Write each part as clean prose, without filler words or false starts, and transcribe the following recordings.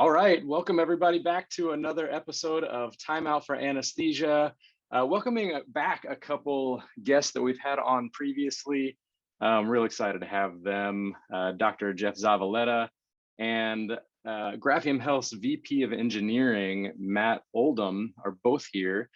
All right, welcome everybody back to another episode of Time Out for Anesthesia. Welcoming back a couple guests that we've had on previously. I'm real excited to have them. Dr. Jeff Zavaleta and Graphium Health's VP of Engineering, Matt Oldham, are both here.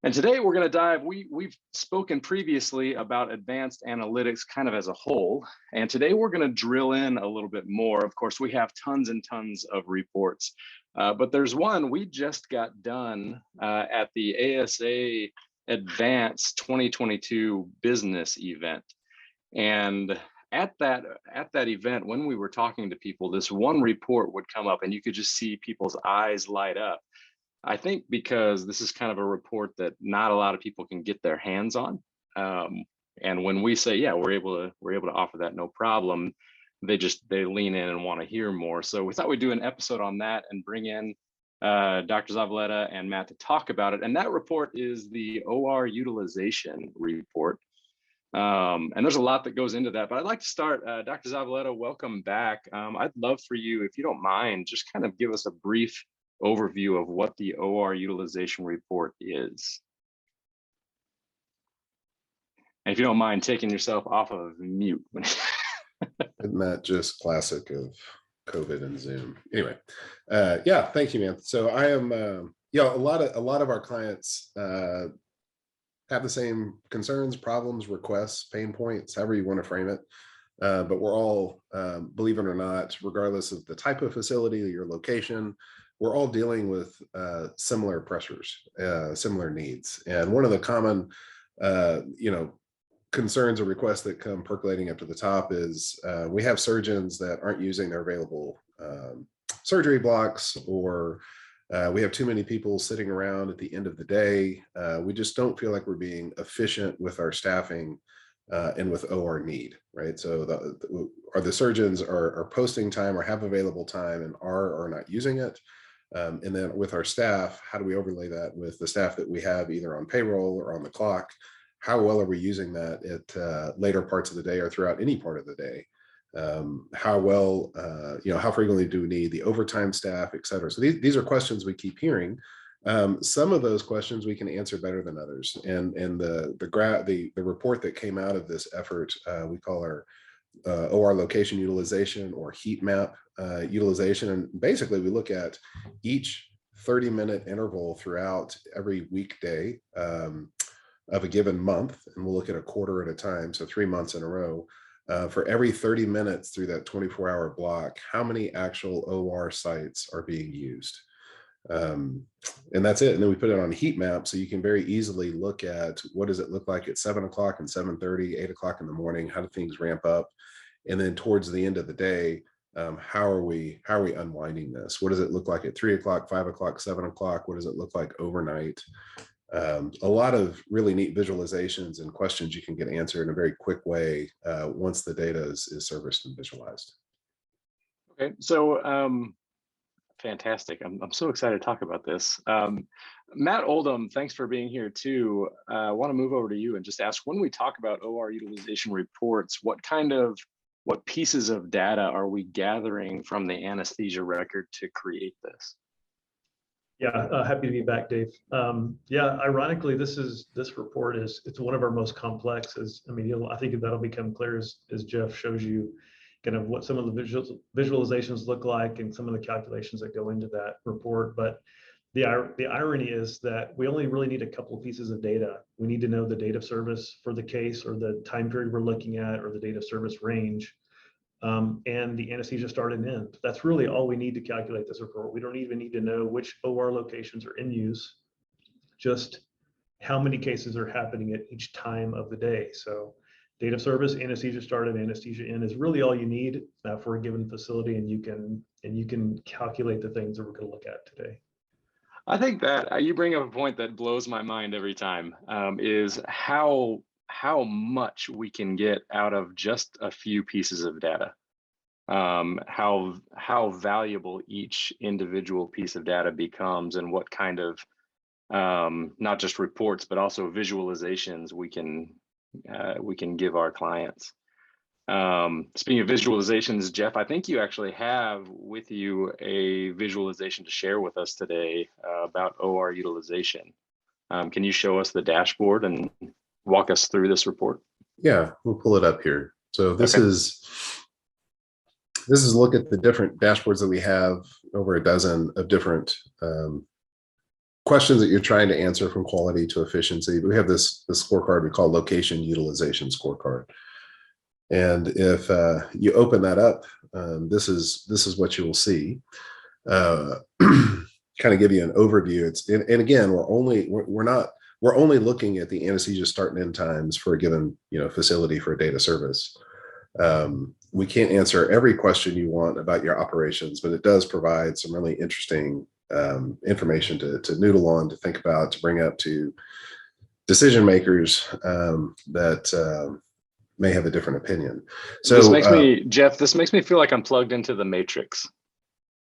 And today we're going to dive, we've spoken previously about advanced analytics kind of as a whole. And today we're going to drill in a little bit more. Of course, we have tons and tons of reports, but there's one we just got done at the ASA Advanced 2022 business event. And at that event, when we were talking to people, this one report would come up and you could just see people's eyes light up. I think because this is kind of a report that not a lot of people can get their hands on. And when we say, yeah, we're able to offer that, no problem, they lean in and want to hear more. So we thought we'd do an episode on that and bring in Dr. Zavaleta and Matt to talk about it. And that report is the OR Utilization Report. And there's a lot that goes into that, but I'd like to start, Dr. Zavaleta, welcome back. I'd love for you, if you don't mind, just kind of give us a brief overview of what the OR Utilization Report is. And if you don't mind taking yourself off of mute. Isn't that just classic of COVID and Zoom? Anyway, yeah, thank you, man. So I am, a lot of our clients have the same concerns, problems, requests, pain points, however you want to frame it. But we're all, believe it or not, regardless of the type of facility, your location, we're all dealing with similar pressures, similar needs. And one of the common, concerns or requests that come percolating up to the top is we have surgeons that aren't using their available surgery blocks, or we have too many people sitting around at the end of the day. We just don't feel like we're being efficient with our staffing and with OR need, right? So the surgeons are posting time or have available time and are not using it. And then with our staff, how do we overlay that with the staff that we have either on payroll or on the clock? How well are we using that at later parts of the day or throughout any part of the day? How well, how frequently do we need the overtime staff, et cetera? So these are questions we keep hearing. Some of those questions we can answer better than others. And the report that came out of this effort, we call our OR location utilization or Heatmap utilization. And basically we look at each 30-minute interval throughout every weekday of a given month. And we'll look at a quarter at a time. So 3 months in a row. For every 30 minutes through that 24-hour block, how many actual OR sites are being used? And that's it. And then we put it on Heatmap, so you can very easily look at what does it look like at 7 o'clock and 7:30, 8 o'clock in the morning. How do things ramp up? And then towards the end of the day, how are we unwinding this? What does it look like at 3 o'clock, 5 o'clock, 7 o'clock? What does it look like overnight? A lot of really neat visualizations and questions you can get answered in a very quick way once the data is serviced and visualized. Okay, so fantastic. I'm so excited to talk about this. Matt Oldham, thanks for being here too. I want to move over to you and just ask, when we talk about OR utilization reports, what pieces of data are we gathering from the anesthesia record to create this? Yeah, happy to be back, Dave. Yeah, ironically, this report it's one of our most complex. I think that'll become clear as Jeff shows you kind of what some of the visualizations look like and some of the calculations that go into that report. But the irony is that we only really need a couple of pieces of data. We need to know the date of service for the case or the time period we're looking at or the date of service range. And the anesthesia start and end. That's really all we need to calculate this report. We don't even need to know which OR locations are in use, just how many cases are happening at each time of the day. So date of service, anesthesia start, and anesthesia end is really all you need for a given facility, and you can calculate the things that we're going to look at today. I think that you bring up a point that blows my mind every time, is how much we can get out of just a few pieces of data. How valuable each individual piece of data becomes, and what kind of not just reports but also visualizations we can give our clients. Speaking of visualizations, Jeff, I think you actually have with you a visualization to share with us today about OR utilization. Can you show us the dashboard and walk us through this report? Yeah, we'll pull it up here. So this Okay. is a look at the different dashboards that we have, over a dozen of different questions that you're trying to answer, from quality to efficiency. But we have this scorecard we call location utilization scorecard. And if you open that up, this is what you will see. Kind of give you an overview. And again, we're only looking at the anesthesia start and end times for a given facility for a data service. We can't answer every question you want about your operations, but it does provide some really interesting information to noodle on, to think about, to bring up to decision makers that may have a different opinion. So this makes me, Jeff, this makes me feel like I'm plugged into the Matrix.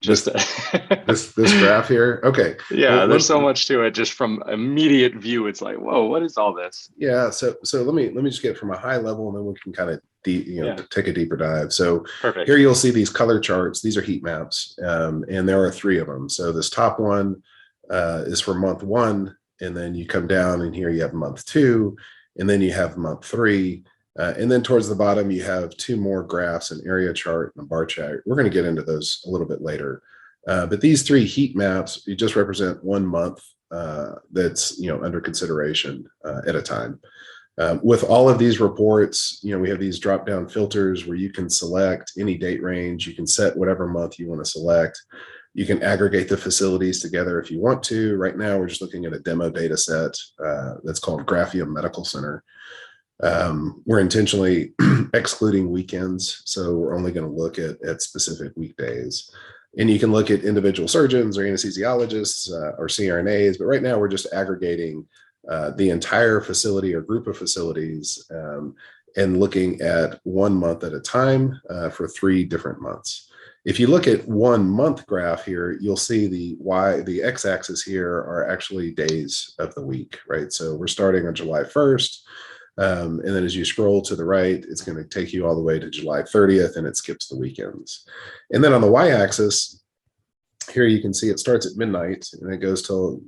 Just this graph here. Okay. Yeah, well, there's so much to it. Just from immediate view, it's like, whoa, what is all this? Yeah. So let me just get from a high level, and then we can kind of take a deeper dive. So Perfect. Here you'll see these color charts. These are heat maps, and there are 3 of them. So this top one is for month 1, and then you come down, and here you have month 2, and then you have month 3. And then towards the bottom, you have 2 more graphs, an area chart and a bar chart. We're going to get into those a little bit later. But these 3 heat maps, you just represent 1 month that's under consideration at a time. With all of these reports, we have these drop-down filters where you can select any date range. You can set whatever month you want to select. You can aggregate the facilities together if you want to. Right now, we're just looking at a demo data set that's called Graphium Medical Center. We're intentionally excluding weekends, so we're only going to look at specific weekdays. And you can look at individual surgeons or anesthesiologists or CRNAs, but right now we're just aggregating the entire facility or group of facilities and looking at 1 month at a time for 3 different months. If you look at 1 month graph here, you'll see the x-axis here are actually days of the week, right? So we're starting on July 1st. And then as you scroll to the right, it's going to take you all the way to July 30th, and it skips the weekends. And then on the y-axis, here you can see it starts at midnight, and it goes till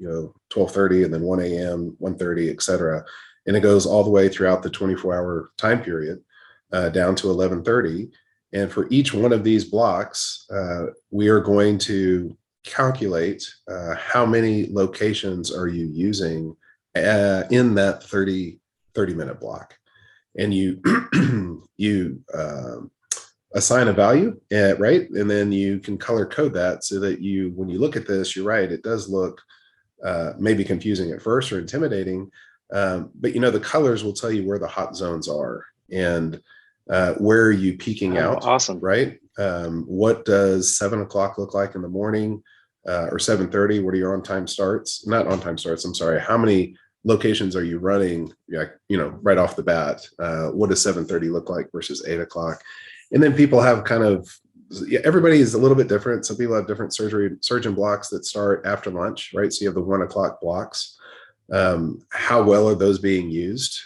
12:30, and then 1 a.m., 1:30, etc. And it goes all the way throughout the 24-hour time period down to 11:30. And for each one of these blocks, we are going to calculate how many locations are you using in that 30-minute block, and you assign a value, right? And then you can color code that so that when you look at this, you're right, it does look maybe confusing at first or intimidating, but the colors will tell you where the hot zones are and where are you peaking out. Awesome. Right? What does 7 o'clock look like in the morning, or 7:30? What are your on-time starts? Not on-time starts, I'm sorry. How many locations are you running, right off the bat? What does 7:30 look like versus 8 o'clock? And then people have everybody is a little bit different. Some people have different surgeon blocks that start after lunch, right? So you have the 1 o'clock blocks. How well are those being used?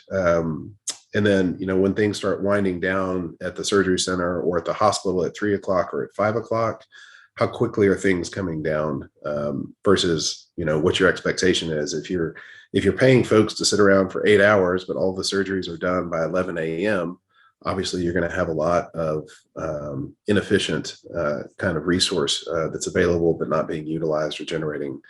And then, when things start winding down at the surgery center or at the hospital at 3 o'clock or at 5 o'clock, how quickly are things coming down versus, what your expectation is. If you're paying folks to sit around for 8 hours, but all the surgeries are done by 11 a.m., obviously you're going to have a lot of inefficient kind of resource that's available but not being utilized or generating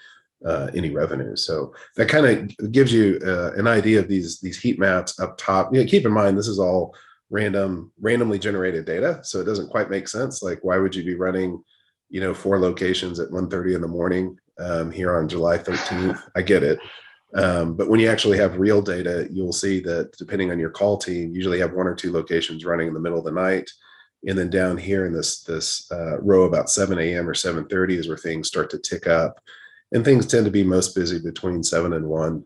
any revenue. So that kind of gives you an idea of these heat maps up top. Keep in mind, this is all randomly generated data, so it doesn't quite make sense. Like, why would you be running 4 locations at 1:30 in the morning here on July 13th? I get it. But when you actually have real data, you'll see that depending on your call team, you usually have 1 or 2 locations running in the middle of the night. And then down here in this row about 7 a.m. or 7:30 is where things start to tick up. And things tend to be most busy between 7 and 1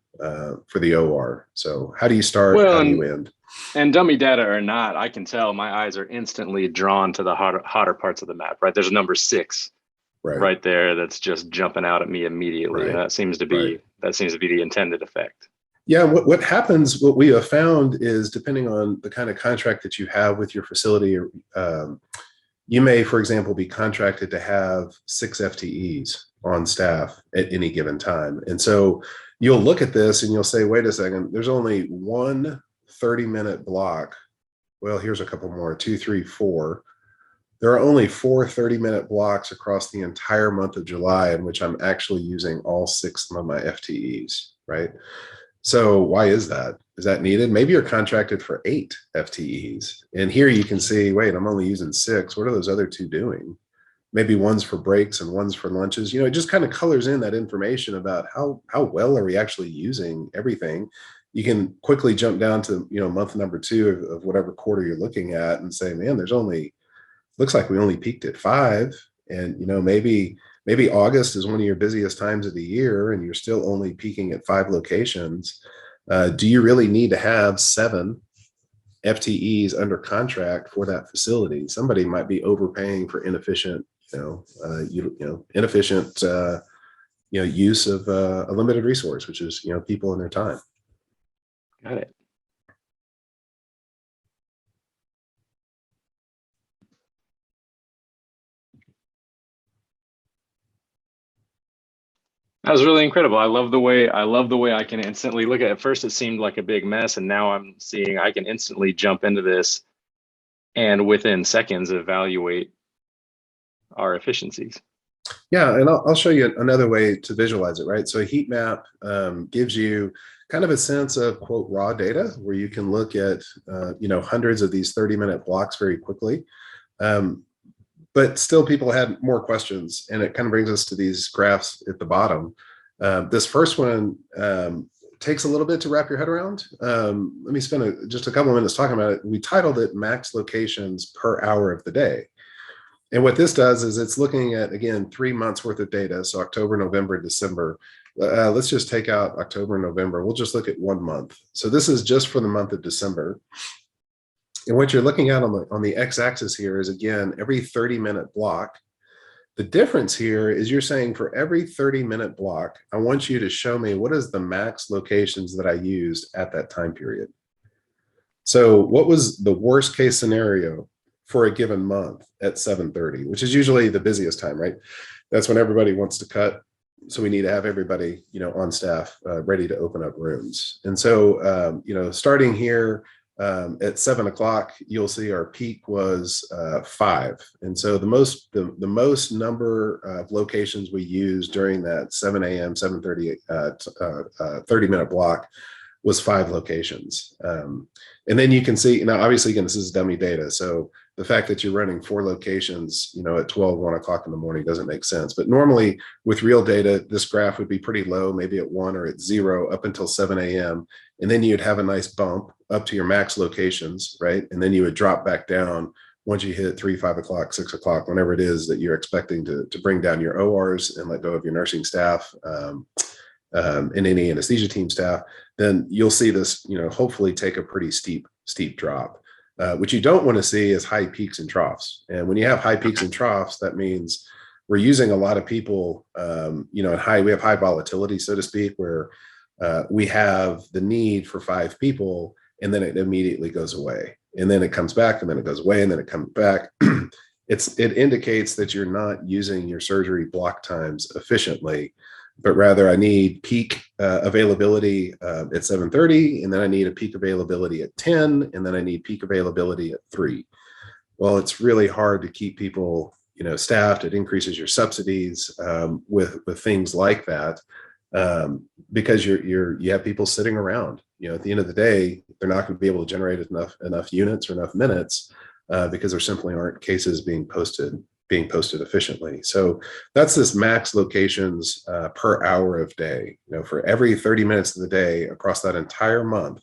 for the OR. So how do you start? How do you end? And dummy data or not, I can tell my eyes are instantly drawn to the hotter parts of the map, right? There's a number 6 right there that's just jumping out at me immediately. Right. And that seems to be the intended effect. Yeah, what happens, what we have found is depending on the kind of contract that you have with your facility, you may, for example, be contracted to have 6 FTEs on staff at any given time. And so you'll look at this and you'll say, wait a second, there's only one 30-minute block. Well, here's a couple more, 2, 3, 4. There are only 4 30-minute blocks across the entire month of July in which I'm actually using all 6 of my FTEs, right? So why is that? Is that needed? Maybe you're contracted for 8 FTEs. And here you can see, wait, I'm only using 6. What are those other 2 doing? Maybe one's for breaks and one's for lunches. You know, it just kind of colors in that information about how well are we actually using everything. You can quickly jump down to, you know, month number 2 of whatever quarter you're looking at and say, man, there's only, looks like we only peaked at 5. And, you know, maybe August is one of your busiest times of the year and you're still only peaking at 5 locations. Do you really need to have 7 FTEs under contract for that facility? Somebody might be overpaying for inefficient, inefficient, use of a limited resource, which is, you know, people and their time. Got it. That was really incredible. I love the way I can instantly look at it. At first it seemed like a big mess, and now I'm seeing I can instantly jump into this and within seconds evaluate our efficiencies. Yeah, and I'll show you another way to visualize it, right? So a heat map gives you kind of a sense of, quote, raw data where you can look at, hundreds of these 30-minute blocks very quickly. But still people had more questions, and it kind of brings us to these graphs at the bottom. This first one takes a little bit to wrap your head around. Let me spend just a couple of minutes talking about it. We titled it Max Locations Per Hour of the Day. And what this does is it's looking at, again, 3 months worth of data. So October, November, December. Let's just take out October and November. We'll just look at 1 month. So this is just for the month of December. And what you're looking at on the x-axis here is, again, every 30-minute block. The difference here is you're saying for every 30-minute block, I want you to show me what is the max locations that I used at that time period. So what was the worst case scenario for a given month at 7:30, which is usually the busiest time, right? That's when everybody wants to cut. So we need to have everybody, on staff ready to open up rooms. And so, starting here at 7 o'clock, you'll see our peak was 5. And so the most number of locations we used during that 7 a.m., 7:30, 30-minute block was 5 locations. And then you can see, now obviously, again, this is dummy data. So the fact that you're running 4 locations, at 12, 1 o'clock in the morning doesn't make sense. But normally with real data, this graph would be pretty low, maybe at 1 or at 0 up until 7 a.m. And then you'd have a nice bump up to your max locations, right? And then you would drop back down once you hit 3, 5 o'clock, 6 o'clock, whenever it is that you're expecting to bring down your ORs and let go of your nursing staff and any anesthesia team staff. Then you'll see this, hopefully take a pretty steep drop. What you don't want to see is high peaks and troughs. And when you have high peaks and troughs, that means we're using a lot of people, we have high volatility, so to speak, where we have the need for 5 people, and then it immediately goes away. And then it comes back, and then it goes away, and then it comes back. It indicates that you're not using your surgery block times efficiently, but rather I need peak availability at 7:30, and then I need a peak availability at 10, and then I need peak availability at 3. Well, it's really hard to keep people, staffed. It increases your subsidies with things like that because you have people sitting around. At the end of the day, they're not going to be able to generate enough units or enough minutes because there simply aren't cases being posted efficiently. So that's this max locations per hour of day. For every 30 minutes of the day across that entire month,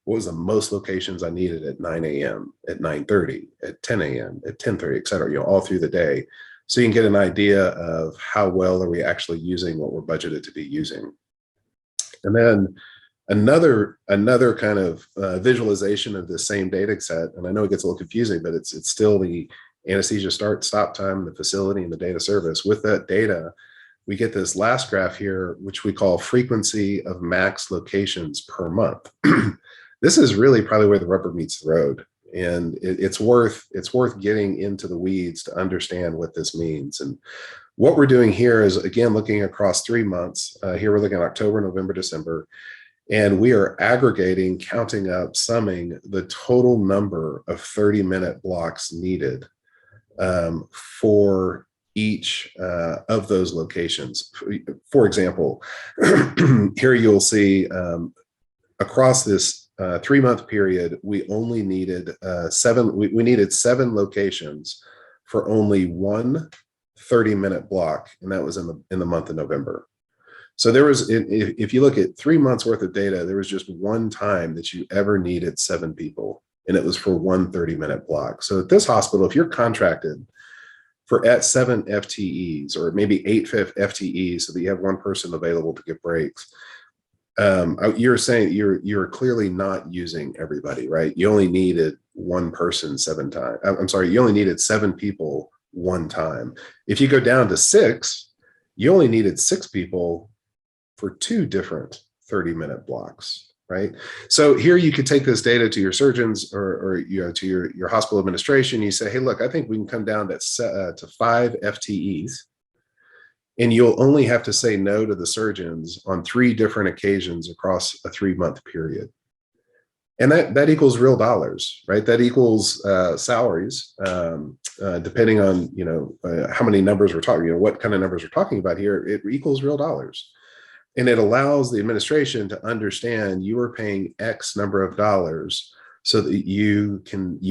what was the most locations I needed at 9 a.m., at 9:30, at 10 a.m., at 10:30, et cetera, all through the day. So you can get an idea of how well are we actually using what we're budgeted to be using. And then another kind of visualization of the same data set, and I know it gets a little confusing, but it's still the anesthesia start, stop time, the facility, and the data service. With that data, we get this last graph here, which we call frequency of max locations per month. This is really probably where the rubber meets the road. And it's worth getting into the weeds to understand what this means. And what we're doing here is, again, looking across 3 months. Here we're looking at October, November, December, and we are aggregating, counting up, summing the total number of 30-minute blocks needed for each of those locations. For example, here you'll see across this 3-month period, we only needed we needed 7 locations for only one 30-minute block, and that was in the month of November. So there was, if you look at 3 months worth of data, there was just one time that you ever needed 7 people, and it was for one 30-minute block. So at this hospital, if you're contracted for at 7 FTEs or maybe 8 FTEs, so that you have one person available to give breaks, you're saying you're clearly not using everybody, right? You only needed one person 7 times. I'm sorry, you only needed 7 people one time. If you go down to 6, you only needed 6 people for 2 different 30-minute blocks, right? So here you could take this data to your surgeons or to your hospital administration. You say, hey, look, I think we can come down to 5 FTEs. And you'll only have to say no to the surgeons on 3 different occasions across a 3-month period. And that equals real dollars, right? That equals salaries, depending on, how many numbers we're talking, what kind of numbers we're talking about here, it equals real dollars. And it allows the administration to understand you are paying X number of dollars so that you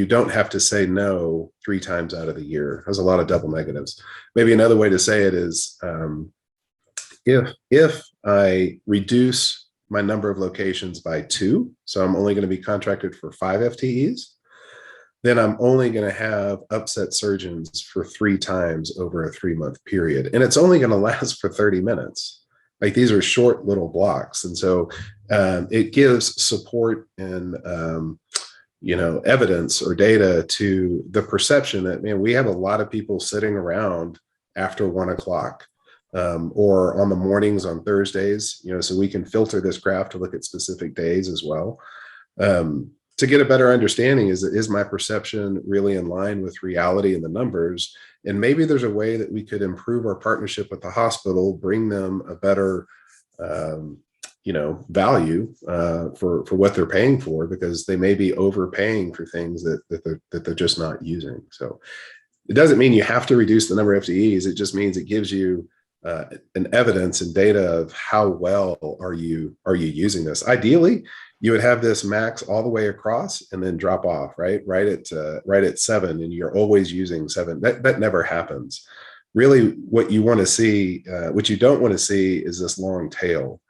don't have to say no 3 times out of the year. There's a lot of double negatives. Maybe another way to say it is, if I reduce my number of locations by 2, so I'm only going to be contracted for 5 FTEs, then I'm only going to have upset surgeons for 3 times over a 3-month period. And it's only going to last for 30 minutes. Like, these are short little blocks. And so it gives support and, evidence or data to the perception that, man, we have a lot of people sitting around after 1 o'clock or on the mornings on Thursdays, so we can filter this graph to look at specific days as well. To get a better understanding, is my perception really in line with reality and the numbers? And maybe there's a way that we could improve our partnership with the hospital, bring them a better value for what they're paying for, because they may be overpaying for things that they're just not using. So it doesn't mean you have to reduce the number of FTEs. It just means it gives you an evidence and data of how well are you using this. Ideally, you would have this max all the way across and then drop off, right at 7, and you're always using 7. That never happens. Really, what you want to see, what you don't want to see, is this long tail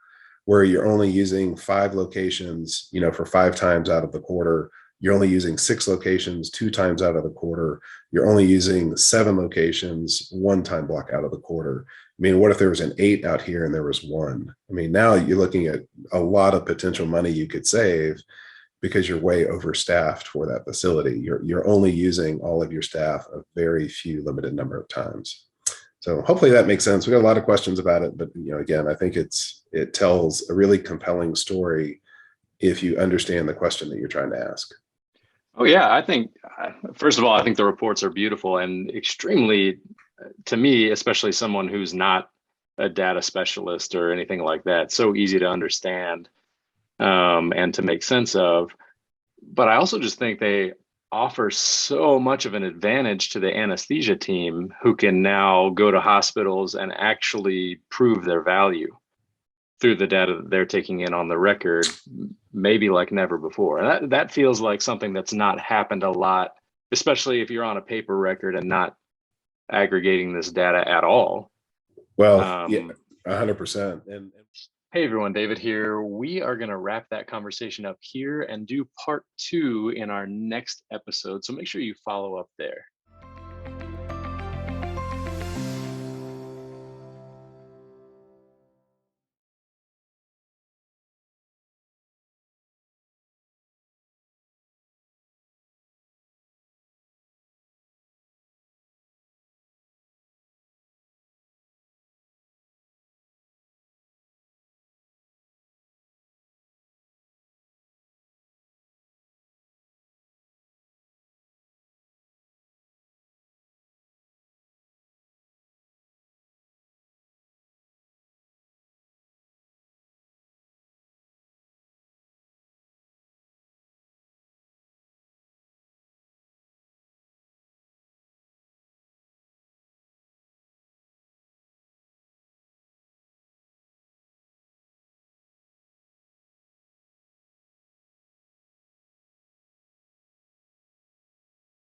where you're only using 5 locations, for 5 times out of the quarter. You're only using 6 locations 2 times out of the quarter. You're only using 7 locations 1 time block out of the quarter. I mean, what if there was an 8 out here and there was 1? I mean, now you're looking at a lot of potential money you could save because you're way overstaffed for that facility. You're only using all of your staff a very few limited number of times. So hopefully that makes sense. We got a lot of questions about it, but again, I think it tells a really compelling story if you understand the question that you're trying to ask. Oh yeah, I think, first of all, I think the reports are beautiful and extremely, to me, especially someone who's not a data specialist or anything like that, so easy to understand and to make sense of. But I also just think they offer so much of an advantage to the anesthesia team, who can now go to hospitals and actually prove their value through the data that they're taking in on the record, maybe like never before. And that feels like something that's not happened a lot, especially if you're on a paper record and not aggregating this data at all. Well, yeah, 100%. And hey everyone, David here. We are going to wrap that conversation up here and do part 2 in our next episode. So make sure you follow up there.